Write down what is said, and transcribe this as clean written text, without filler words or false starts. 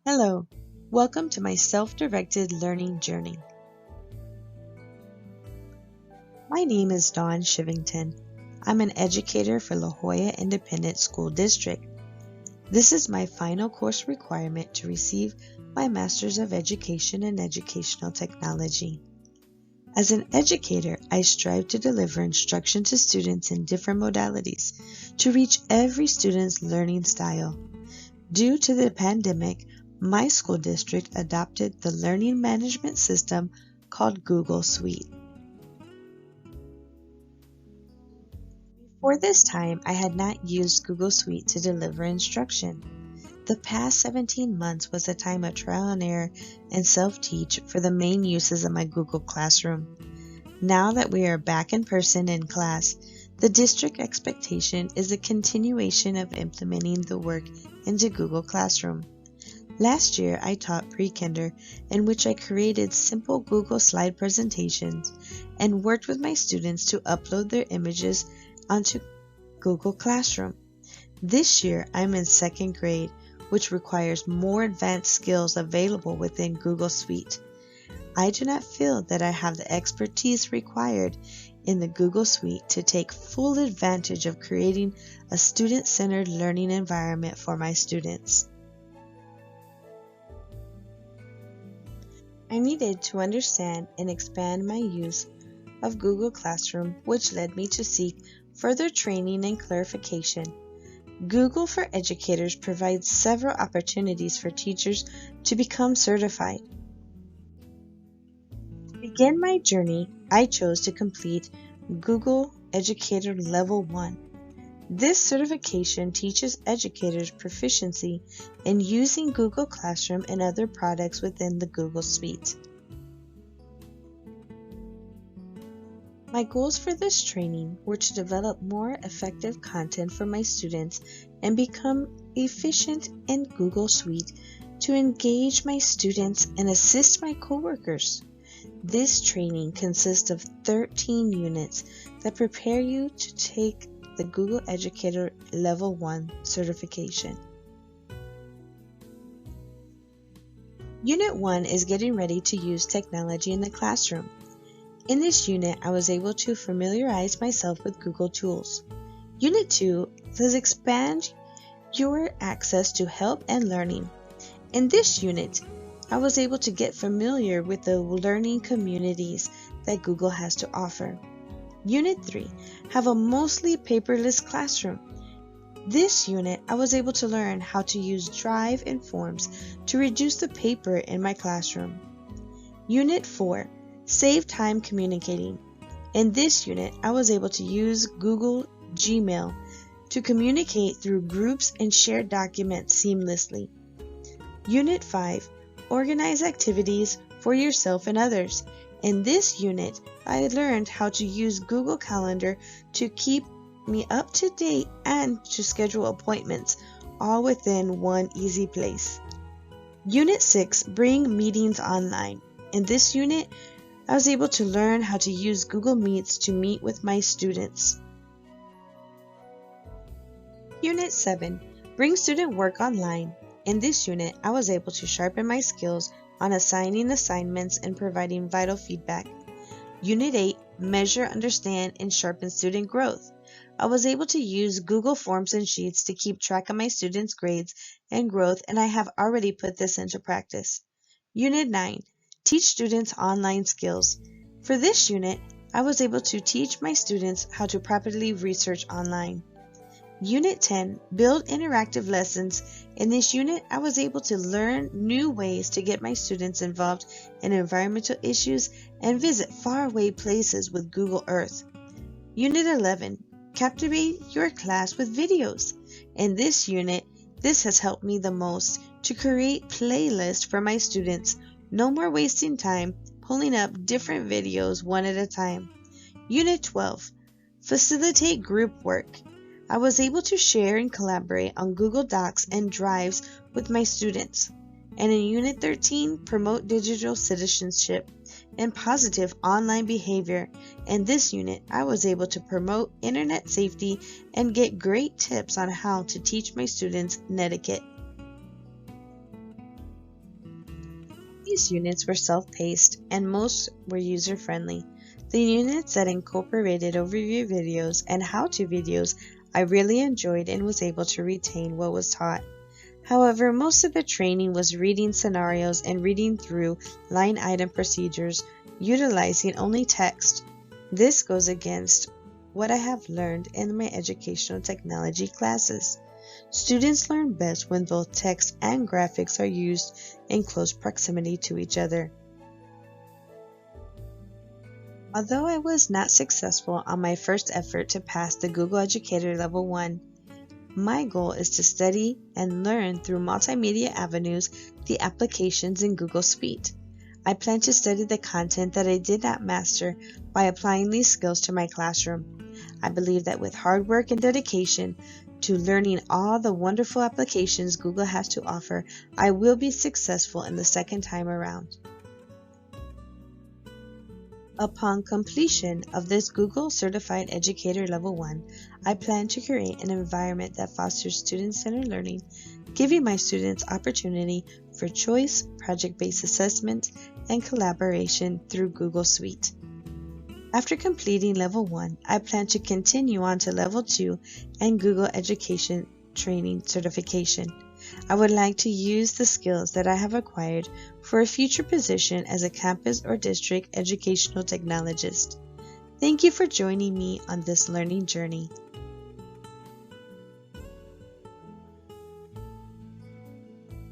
Hello, welcome to my self-directed learning journey. My name is Dawn Shivington. I'm an educator for La Jolla Independent School District. This is my final course requirement to receive my Master's of Education in Educational Technology. As an educator, I strive to deliver instruction to students in different modalities to reach every student's learning style. Due to the pandemic, my school district adopted the learning management system called Google Suite. Before this time, I had not used Google Suite to deliver instruction. The past 17 months was a time of trial and error and self-teach for the main uses of my Google Classroom. Now that we are back in person in class, the district expectation is a continuation of implementing the work into Google Classroom. Last year, I taught pre-kinder, in which I created simple Google slide presentations and worked with my students to upload their images onto Google Classroom. This year, I'm in second grade, which requires more advanced skills available within Google Suite. I do not feel that I have the expertise required in the Google Suite to take full advantage of creating a student-centered learning environment for my students. I needed to understand and expand my use of Google Classroom, which led me to seek further training and clarification. Google for Educators provides several opportunities for teachers to become certified. To begin my journey, I chose to complete Google Educator Level 1. This certification teaches educators proficiency in using Google Classroom and other products within the Google Suite. My goals for this training were to develop more effective content for my students and become efficient in Google Suite to engage my students and assist my coworkers. This training consists of 13 units that prepare you to take the Google Educator Level 1 certification. Unit 1 is getting ready to use technology in the classroom. In this unit, I was able to familiarize myself with Google tools. Unit 2 says expand your access to help and learning. In this unit, I was able to get familiar with the learning communities that Google has to offer. Unit 3, have a mostly paperless classroom. This unit, I was able to learn how to use Drive and Forms to reduce the paper in my classroom. Unit 4, save time communicating. In this unit, I was able to use Google Gmail to communicate through groups and share documents seamlessly. Unit 5, organize activities for yourself and others. In this unit, I learned how to use Google Calendar to keep me up to date and to schedule appointments, all within one easy place. Unit 6, bring meetings online. In this unit, I was able to learn how to use Google Meets to meet with my students. Unit 7, bring student work online. In this unit, I was able to sharpen my skills on assigning assignments and providing vital feedback. Unit 8, measure, understand, and sharpen student growth. I was able to use Google Forms and Sheets to keep track of my students' grades and growth, and I have already put this into practice. Unit 9, teach students online skills. For this unit, I was able to teach my students how to properly research online. Unit 10, build interactive lessons. In this unit, I was able to learn new ways to get my students involved in environmental issues and visit faraway places with Google Earth. Unit 11, captivate your class with videos. In this unit, this has helped me the most to create playlists for my students. No more wasting time pulling up different videos one at a time. Unit 12, facilitate group work. I was able to share and collaborate on Google Docs and Drives with my students. And in Unit 13, promote digital citizenship and positive online behavior. In this unit, I was able to promote internet safety and get great tips on how to teach my students netiquette. these units were self-paced and most were user-friendly. The units that incorporated overview videos and how-to videos I really enjoyed and was able to retain what was taught. However, most of the training was reading scenarios and reading through line item procedures, utilizing only text. This goes against what I have learned in my educational technology classes. Students learn best when both text and graphics are used in close proximity to each other. Although I was not successful on my first effort to pass the Google Educator Level 1, my goal is to study and learn through multimedia avenues the applications in Google Suite. I plan to study the content that I did not master by applying these skills to my classroom. I believe that with hard work and dedication to learning all the wonderful applications Google has to offer, I will be successful in the second time around. Upon completion of this Google Certified Educator Level 1, I plan to create an environment that fosters student-centered learning, giving my students opportunity for choice, project-based assessment, and collaboration through Google Suite. After completing Level 1, I plan to continue on to Level 2 and Google Education Training Certification. I would like to use the skills that I have acquired for a future position as a campus or district educational technologist. Thank you for joining me on this learning journey.